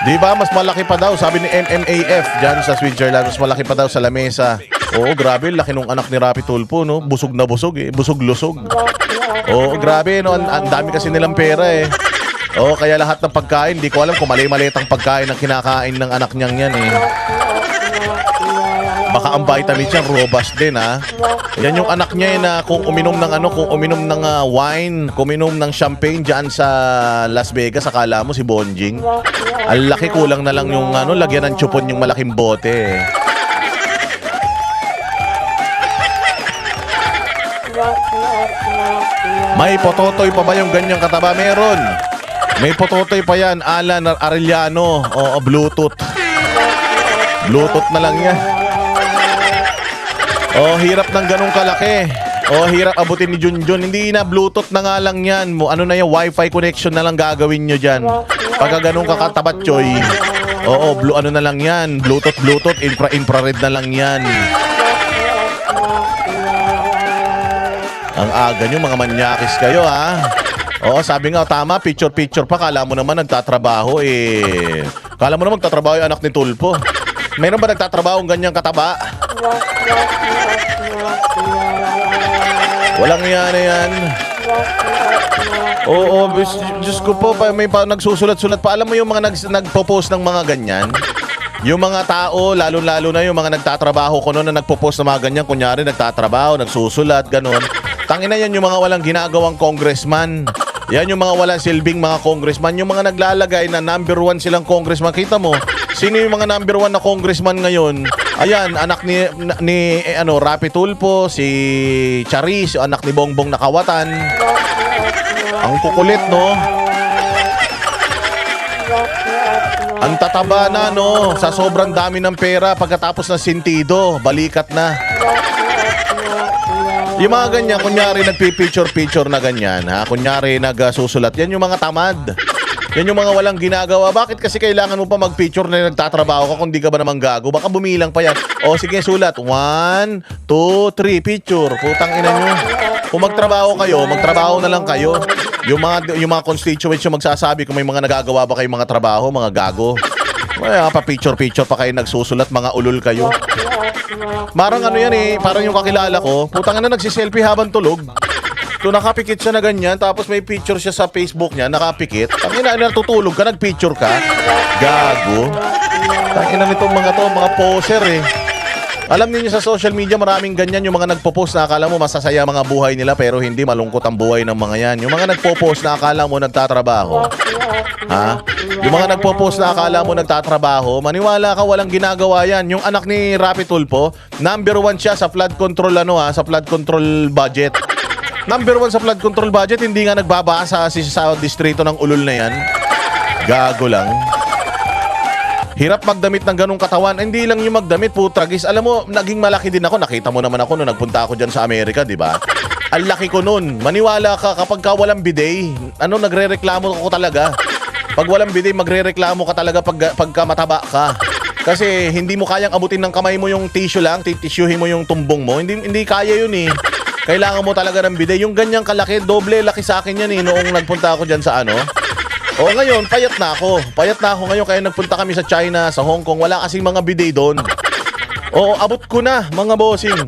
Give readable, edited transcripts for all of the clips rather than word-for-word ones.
Di ba? Mas malaki pa daw, sabi ni MMAF dyan sa Switzerland, mas malaki pa daw sa lamesa. Oo, grabe, laki nung anak ni Rapi Tulfo, no? Busog na busog eh, busog-lusog. Oo, grabe, no? Ang dami kasi nilang pera eh. Oo, kaya lahat ng pagkain, di ko alam kung mali-maliit ang pagkain ng kinakain ng anak niyang yan eh. Baka ang vitamins yan, robust din ha. Yan yung anak niya na kung uminom ng kung uminom ng wine, kung uminom ng champagne dyan sa Las Vegas, akala mo si Bonjing. Ang laki, kulang na lang yung lagyan ng chupon yung malaking bote. May pototoy pa ba yung ganyang kataba? Meron. May pototoy pa yan, Alan Arellano. O Bluetooth. Bluetooth na lang yan. Oh, hirap ng ganong kalaki. Oh, hirap abutin ni Junjun. Hindi na, Bluetooth na nga lang yan. Ano na yung Wi-Fi connection na lang gagawin nyo dyan. Pagka ganong kakatabat, Choy. Oo, ano na lang yan. Bluetooth, infrared na lang yan. Ang aga nyo, mga manyakis kayo, ha? Oo, sabi nga, tama, picture pa. Kala mo naman nagtatrabaho, eh. Kala mo naman nagtatrabaho yung anak ni Tulfo. Mayroon ba nagtatrabaho ang ganyang kataba? Walang yan. Oo, Diyos ko po, may pa nagsusulat-sulat pa. Alam mo yung mga nagpo-post ng mga ganyan? Yung mga tao, lalo-lalo na yung mga nagtatrabaho ko noon na nagpo-post ng mga ganyan, kunyari nagtatrabaho, nagsusulat, ganun. Tangina yan yung mga walang ginagawang congressman. Yan yung mga walang silbing mga congressman. Yung mga naglalagay na number 1 silang congressman. Kita mo, sino yung mga number 1 na congressman ngayon? Ayan, anak ni Rapi Tulfo, si Charis, anak ni Bongbong Nakawatan. Ang kukulit, no? Ang tataba na, no? Sa sobrang dami ng pera, pagkatapos ng sintido, balikat na. Yung mga ganyan, kunyari nagpipicture na ganyan, ha? Kunyari nagsusulat, yan yung mga tamad. Yan yung mga walang ginagawa. Bakit kasi kailangan mo pa mag-picture na nagtatrabaho ka kung di ka ba naman gago? Baka bumilang pa yan. O sige, sulat. 1, 2, 3, picture. Putang ina nyo. Kung magtrabaho kayo, magtrabaho na lang kayo. Yung mga constituents yung magsasabi kung may mga nagagawa ba kayong mga trabaho, mga gago. May pa picture pa kayo nagsusulat, mga ulol kayo. Parang ano yan eh, parang yung kakilala ko, putang ina nagsiselfie habang tulog. So nakapikit siya na ganyan, tapos may picture siya sa Facebook niya, nakapikit. Tangina, natutulog ka, nagpicture ka. Gago. Tangina nitong mga to, mga poser eh. Alam niyo sa social media maraming ganyan yung mga nagpo-post na akala mo masasaya mga buhay nila pero hindi, malungkot ang buhay ng mga yan. Yung mga nagpo-post na akala mo nagtatrabaho. Ha? Yung mga nagpo-post na akala mo nagtatrabaho, maniwala ka walang ginagawa yan. Yung anak ni Rapi Tulfo, number 1 siya sa flood control sa flood control budget. Number 1 sa flood control budget, hindi nga nagbaba sa distrito ng ulol na yan. Gago lang. Hirap magdamit ng ganong katawan. Hindi lang yung magdamit, putragis. Alam mo, naging malaki din ako. Nakita mo naman ako nung nagpunta ako dyan sa Amerika, di ba? Ang laki ko nun. Maniwala ka, kapag ka walang bidet, nagre-reklamo ako talaga. Pag walang bidet, magre-reklamo ka talaga pagka mataba ka. Kasi hindi mo kayang abutin ng kamay mo yung tissue lang, titissuehin mo yung tumbong mo. Hindi kaya yun eh. Kailangan mo talaga ng bidet. Yung ganyang kalaki, doble laki sa akin yan eh, noong nagpunta ako dyan sa O ngayon, payat na ako. Payat na ako ngayon kaya nagpunta kami sa China, sa Hong Kong. Wala kasing mga bidet doon. O, abot ko na, mga bossing.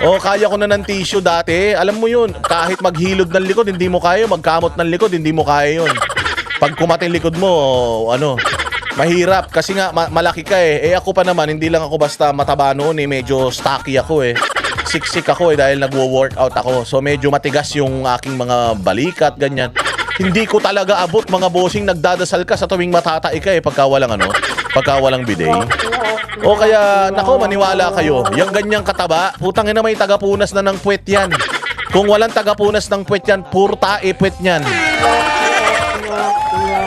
O, kaya ko na ng tissue dati. Alam mo yun, kahit maghilod ng likod, hindi mo kaya. Magkamot ng likod, hindi mo kaya yun. Pag kumating likod mo, mahirap. Kasi nga, malaki ka eh. Eh ako pa naman, hindi lang ako basta mataba noon eh. Medyo stocky ako eh. Siksik ako eh dahil nagwo-workout ako. So medyo matigas yung aking mga balikat, ganyan. Hindi ko talaga abot, mga bossing. Nagdadasal ka sa tuwing matatai ka eh pagka walang bidet. O kaya, nako, maniwala kayo. Yung ganyang kataba, putang ina may tagapunas na ng puwet yan. Kung walang tagapunas ng puwet yan, puro tae puwet yan.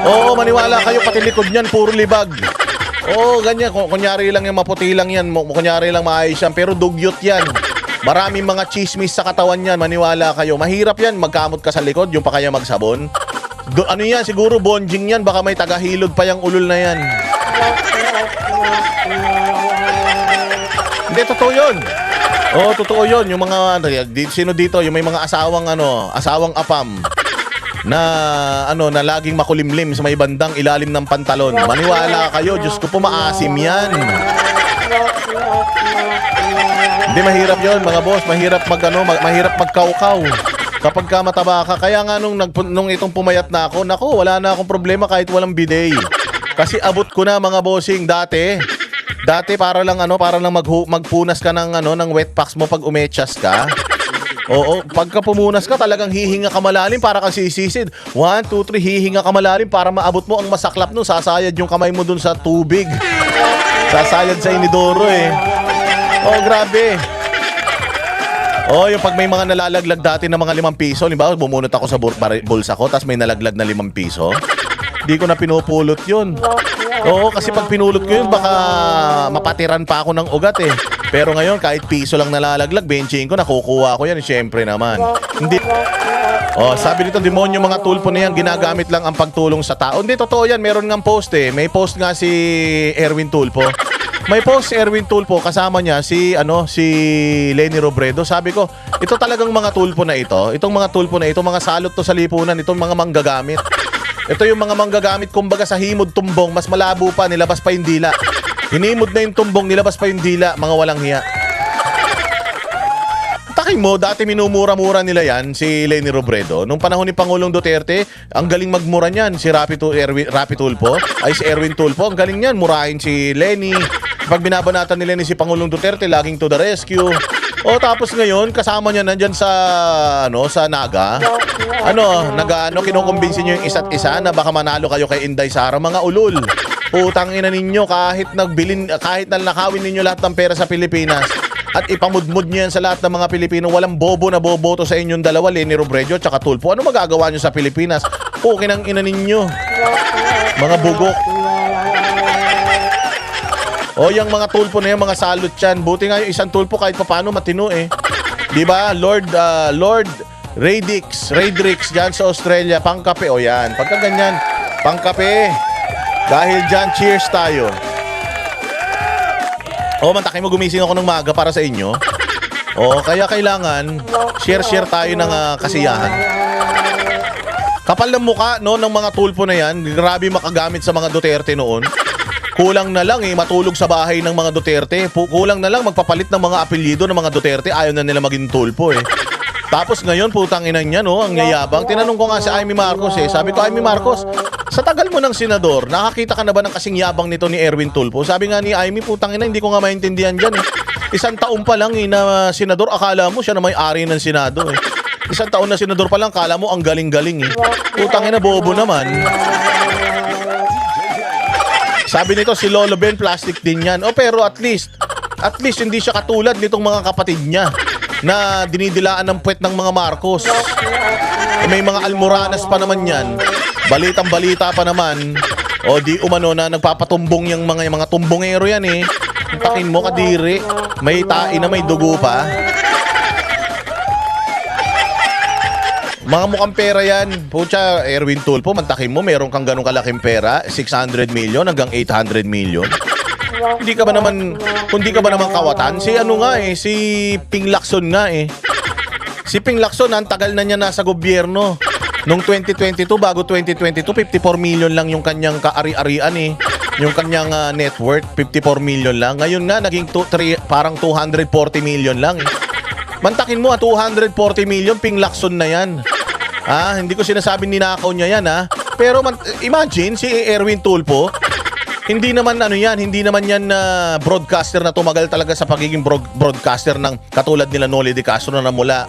Oo, maniwala kayo, pati likod niyan, puro libag. Oo, ganyan. Kunyari lang yung maputi lang yan. Kunyari lang maayos yan. Pero dugyot yan. Maraming mga chismis sa katawan yan. Maniwala kayo. Mahirap yan. Magkamot ka sa likod. Yung pa kaya magsabon. Ano yan? Siguro bonjing yan. Baka may tagahilod pa yung ulol na yan. Hindi, totoo yun. Oo, totoo yun. Yung mga, sino dito? Yung may mga asawang apam. na ano na laging makulimlim sa may bandang ilalim ng pantalon. Maniwala kayo, Diyos ko po, maasim yan. Hindi, mahirap yon mga boss. Mahirap mahirap magkaukaw kapag ka mataba ka. Kaya nga nung itong pumayat na ako, nako, wala na akong problema kahit walang bidet. Kasi abot ko na mga bossing dati para lang magpunas ka ng wet packs mo pag umechas ka. Oo, pagka pumunas ka, talagang hihinga ka malalim para kang sisisid. 1, 2, 3, hihinga ka malalim para maabot mo ang masaklap nun. Sasayad yung kamay mo dun sa tubig. Sasayad sa inidoro eh. Oh, grabe. Oh, yung pag may mga nalalaglag dati na mga 5 piso, halimbawa bumunot ako sa bulsa ko, tapos may nalaglag na 5 piso. Di ko na pinupulot yun. Oo, kasi pag pinulot ko yun, baka mapatiran pa ako ng ugat eh. Pero ngayon, kahit piso lang nalalaglag, benching ko, nakukuha ko yan. Siyempre naman. Hindi. Oh, sabi nito, demonyo mga tulpo na yan, ginagamit lang ang pagtulong sa tao. Hindi, totoo yan. Meron ngang post eh. May post nga si Erwin Tulpo. May post si Erwin Tulpo, kasama niya si Lenny Robredo. Sabi ko, ito talagang mga tulpo na ito. Itong mga tulpo na ito, mga salot to sa lipunan, itong mga manggagamit. Ito yung mga manggagamit, kumbaga sa himod tumbong, mas malabo pa, nilabas pa yung dila. Hinimod na yung tumbong, nilabas pa yung dila, mga walang hiya. Takin mo, dati minumura-mura nila yan, si Lenny Robredo. Nung panahon ni Pangulong Duterte, ang galing magmura niyan, si Rapi Tulfo, ay si Erwin Tulfo, ang galing niyan, murahin si Lenny. Pag binabanatan ni Lenny si Pangulong Duterte, laging to the rescue. O tapos ngayon, kasama niya nandyan sa Naga. Kinukumbinsin niyo yung isa't isa na baka manalo kayo kay Inday Sara, mga ulul. Putang ina ninyo, kahit nakawin ninyo lahat ng pera sa Pilipinas at ipamudmud nyo yan sa lahat ng mga Pilipino, walang bobo na boboto sa inyong dalawa, Lenny Robredo at saka Tulfo. Ano magagawa nyo sa Pilipinas? Okay ng ina ninyo. Mga bugok. O yung mga Tulfo na yan, mga salot yan. Buti nga yung isang Tulfo kahit paano matino eh. Diba? Lord Radix dyan sa Australia, pangkape. O yan, pagka ganyan, pangkape. Dahil dyan, cheers tayo. O, mantakay mo, gumising ako ng maga para sa inyo. O, kaya kailangan share tayo ng kasiyahan. Kapal ng muka no, ng mga Tulfo na yan. Grabe makagamit sa mga Duterte noon. Kulang na lang matulog sa bahay ng mga Duterte. Kulang na lang magpapalit ng mga apelyido ng mga Duterte. Ayaw na nila maging Tulfo eh. Tapos ngayon, putang ina niya, no, ang yayabang. Tinanong ko nga si Amy Marcos eh. Sabi ko, Amy Marcos, sa tagal mo ng senador, nakakita ka na ba ng kasing yabang nito ni Erwin Tulfo? Sabi nga ni Amy, putang ina, hindi ko nga maintindihan dyan eh. Isang taon pa lang na senador, akala mo siya na may-ari ng Senado eh. Isang taon na senador pa lang, akala mo ang galing-galing eh. Putang ina, bobo naman. Sabi nito, si Lolo Ben, plastic din yan. O pero at least hindi siya katulad nitong mga kapatid niya na dinidilaan ng puwet ng mga Marcos. May mga almoranas pa naman yan. Balitang-balita pa naman. O di umano na nagpapatumbong yung mga tumbongero yan eh. Takin mo, kadiri. May tai na may dugo pa. Mga mukhang pera yan. Pucha, Erwin Tulfo, mantakin mo, meron kang ganong kalaking pera, 600 million hanggang 800 million. Hindi ka ba naman kawatan? Si Ping Lacson nga eh. Si Ping Lacson, ang tagal na niya nasa gobyerno. Noong 2022, bago 2022, 54 million lang yung kanyang kaari-arian eh. Yung kanyang net worth, 54 million lang. Ngayon nga, naging parang 240 million lang eh. Mantakin mo, 240 million, Ping Lacson na yan. Hindi ko sinasabing ninakaw niya yan Pero imagine, si Erwin Tulfo, hindi naman yan broadcaster na tumagal talaga sa pagiging broadcaster ng katulad nila Noli de Castro na mula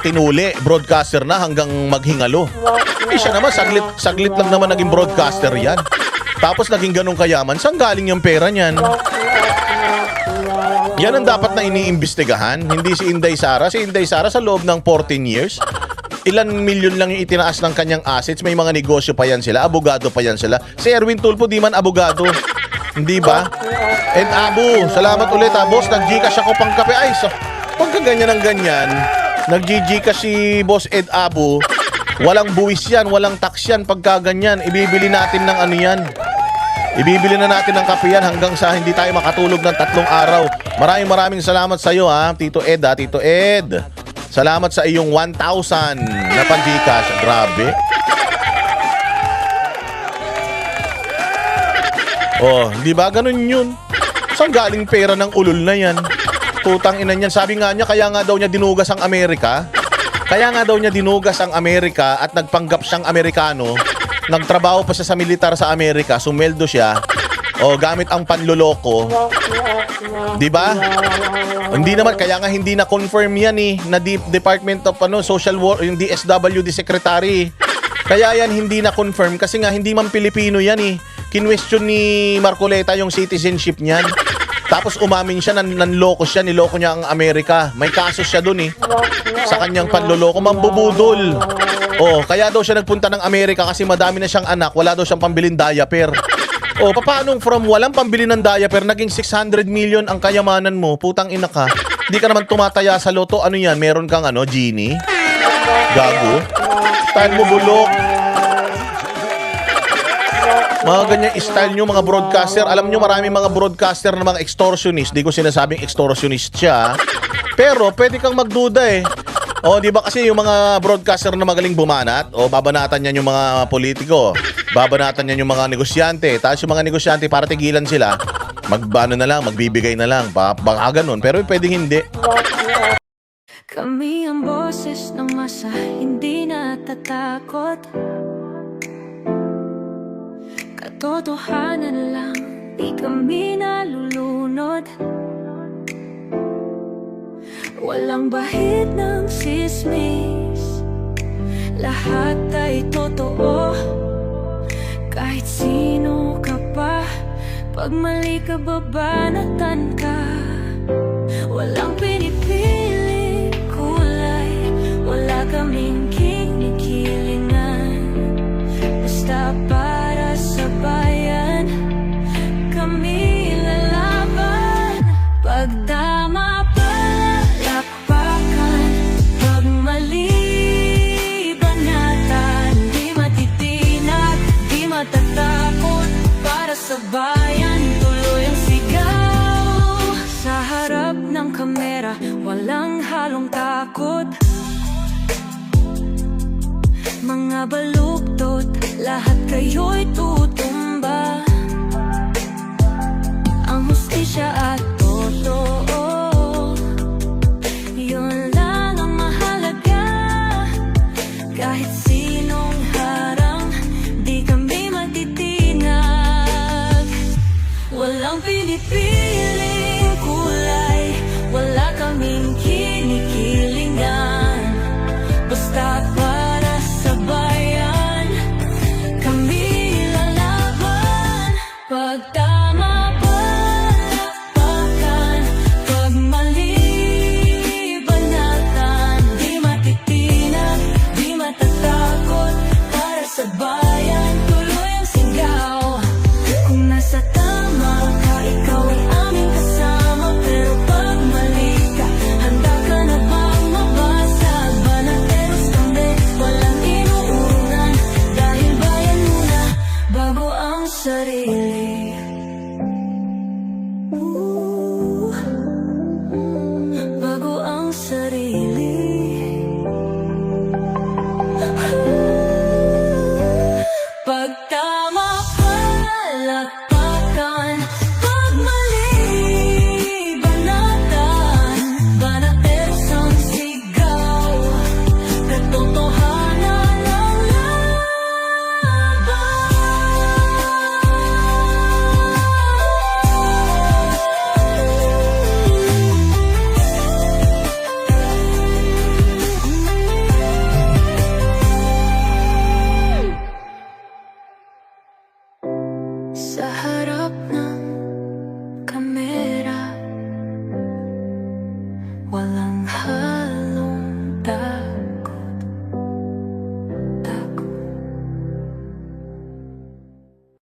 tinuli, broadcaster na hanggang maghingalo. Siya naman, saglit lang naman naging broadcaster yan. Tapos naging ganong kayaman. Saan galing yung pera niyan? Yan ang dapat na iniimbestigahan. Hindi si Inday Sara. Si Inday Sara sa loob ng 14 years, ilan milyon lang yung itinaas ng kanyang assets. May mga negosyo pa yan sila. Abogado pa yan sila. Si Erwin Tulfo, di man abogado. Hindi ba? And Abu, salamat ulit boss. Nag-Gcash ako pang kape. Ay, so, pagka ganyan ng ganyan, nag-Gcash si Boss Ed Abu, walang buwis yan, walang tax yan. Pagka ganyan, ibibili natin ng ano yan. Ibibili na natin ng kape yan hanggang sa hindi tayo makatulog ng 3 araw. Maraming salamat sa iyo Tito Ed Tito Ed. Salamat sa iyong 1,000 na pan-Gcash. Grabe. Oh, di ba ganun yun? Saan galing pera ng ulol na yan? Putang ina niyan. Sabi nga niya, kaya nga daw niya dinugas ang Amerika. Kaya nga daw niya dinugas ang Amerika at nagpanggap siyang Amerikano. Nagtrabaho pa siya sa militar sa Amerika. Sumeldo siya. O, gamit ang panloloko. Di ba? Hindi naman, kaya nga hindi na confirm yan na Department of Social Work, yung DSWD Secretary. Kaya yan hindi na confirm kasi nga hindi man Pilipino yan Kinwestiyon ni Marcoleta yung citizenship niyan. Tapos umamin siya, nanloko siya, niloko niya ang Amerika. May kaso siya dun sa kanyang panloloko, mambubudol. Oh, kaya daw siya nagpunta ng Amerika kasi madami na siyang anak, wala daw siyang pambiling diaper. Oh, paano from walang pambili ng diaper, naging 600 million ang kayamanan mo? Putang ina ka. Hindi ka naman tumataya sa loto. Ano yan? Meron kang genie? Gago? Style mo bulok. Mga ganyan style nyo, mga broadcaster. Alam nyo, marami mga broadcaster na mga extortionist. Di ko sinasabing extortionist siya. Pero, pwede kang magduda O, di ba kasi yung mga broadcaster na magaling bumanat, o babanatan yan yung mga politiko, babanatan yan yung mga negosyante, tapos yung mga negosyante para tigilan sila, magbano na lang, magbibigay na lang, baka ganun. Pero pwedeng hindi. Kami ang boses ng masa, hindi natatakot. Katotohanan lang, di kami nalulunod. Walang bahid ng sismis, lahat ay totoo. Kahit sino ka pa, pag mali ka babanatan ka. Walang pinipili kulay, wala kaming kinikilingan. Basta para sa bayan, kami lalaban. Pag tama palakpakan, pag mali banatan, di matitinag, di matatakot. Para sa bayan, tuloy ang sigaw. Sa harap ng kamera, walang halong takot. Mga baluktot, lahat kayo'y tutumba. Ang hustisya at totoo, yun lang ang mahalaga. Kahit sinong harang, di kami matitinag. Walang pinipiling kulay, wala kaming kinikilingan. Basta para sa bayan, kami lalaban. Pag tama palakpakan, pag mali banatan, di matitinag, di matatakot. Para sa bayan, tuloy ang sigaw. Kung nasa tama ka, ikaw ay aming kasama. Pero pag mali ka, handa ka na bang mabasag? Banateros kami, walang inuunan. Dahil bayan muna, bago ang sarili. Bago ang sarili. Pag tama palakpakan, pag mali banatan, banateros ang sigaw. Katotohanan ang laban. Sa harap